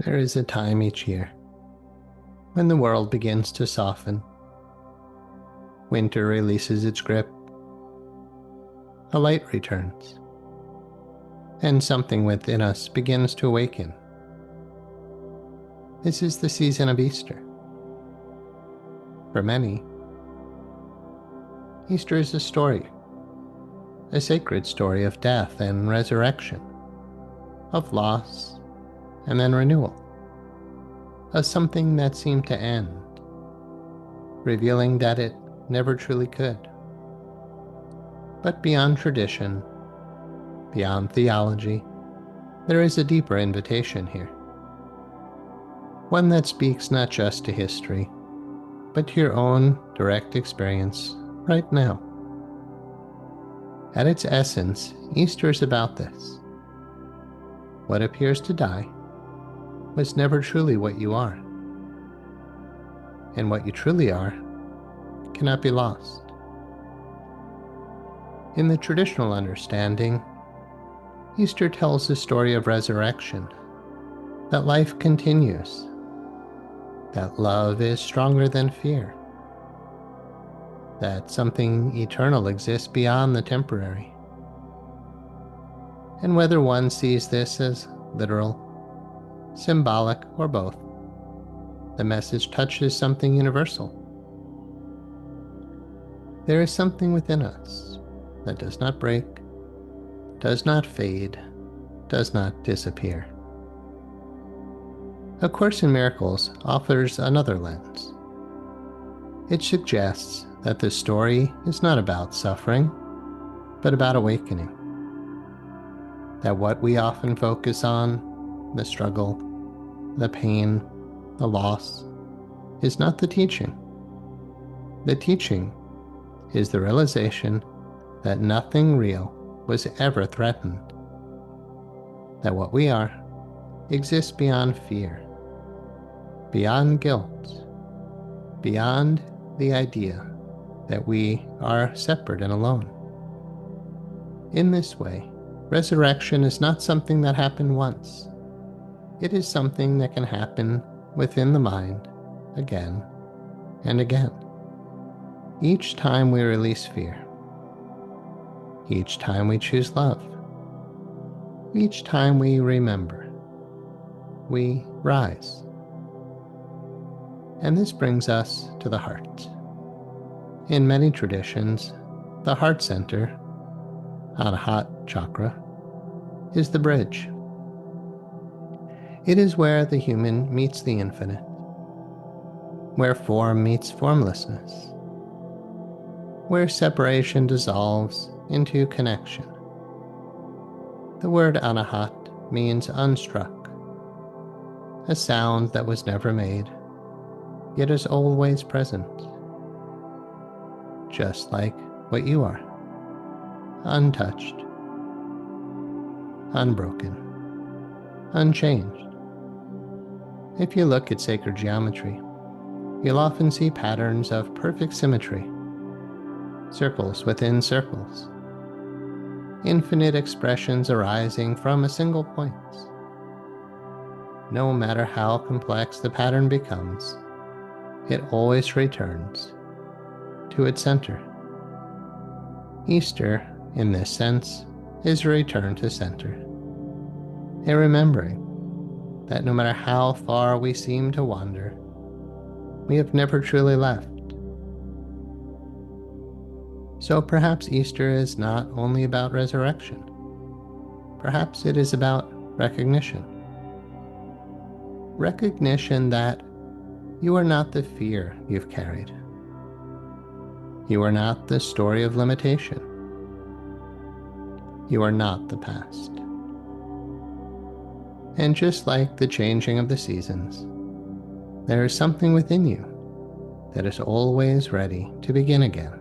There is a time each year when the world begins to soften. Winter releases its grip. A light returns, and something within us begins to awaken. This is the season of Easter. For many, Easter is a story, a sacred story of death and resurrection, of loss and then renewal, of something that seemed to end, revealing that it never truly could. But beyond tradition, beyond theology, there is a deeper invitation here. One that speaks not just to history, but to your own direct experience right now. At its essence, Easter is about this. What appears to die was never truly what you are, and what you truly are cannot be lost. In the traditional understanding, Easter tells the story of resurrection, that life continues, that love is stronger than fear, that something eternal exists beyond the temporary. And whether one sees this as literal, symbolic, or both, the message touches something universal. There is something within us that does not break, does not fade, does not disappear. A Course in Miracles offers another lens. It suggests that the story is not about suffering, but about awakening. That what we often focus on, the struggle, the pain, the loss, is not the teaching. The teaching is the realization that nothing real was ever threatened. That what we are exists beyond fear, beyond guilt, beyond the idea that we are separate and alone. In this way, resurrection is not something that happened once. It is something that can happen within the mind again and again. Each time we release fear, each time we choose love, each time we remember, we rise. And this brings us to the heart. In many traditions, the heart center, Anahat chakra, is the bridge. It is where the human meets the infinite, where form meets formlessness, where separation dissolves into connection. The word Anahat means unstruck, a sound that was never made, yet is always present, just like what you are, untouched, unbroken, unchanged. If you look at sacred geometry, you'll often see patterns of perfect symmetry, circles within circles, infinite expressions arising from a single point. No matter how complex the pattern becomes, it always returns to its center. Easter, in this sense, is a return to center, a remembering that no matter how far we seem to wander, we have never truly left. So perhaps Easter is not only about resurrection. Perhaps it is about recognition. Recognition that you are not the fear you've carried. You are not the story of limitation. You are not the past. And just like the changing of the seasons, there is something within you that is always ready to begin again.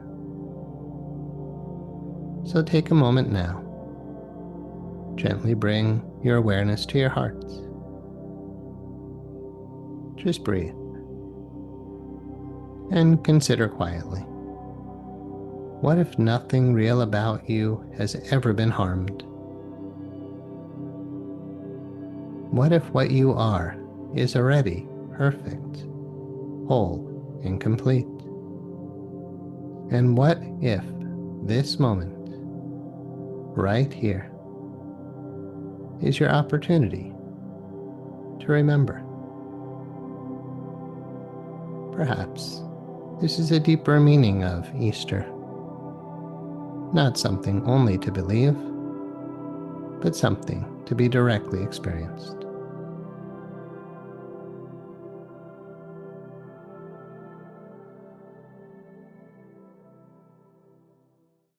So take a moment now. Gently bring your awareness to your hearts. Just breathe and consider quietly. What if nothing real about you has ever been harmed? What if what you are is already perfect, whole, and complete. And what if this moment, right here, is your opportunity to remember? Perhaps this is a deeper meaning of Easter, not something only to believe, but something to be directly experienced.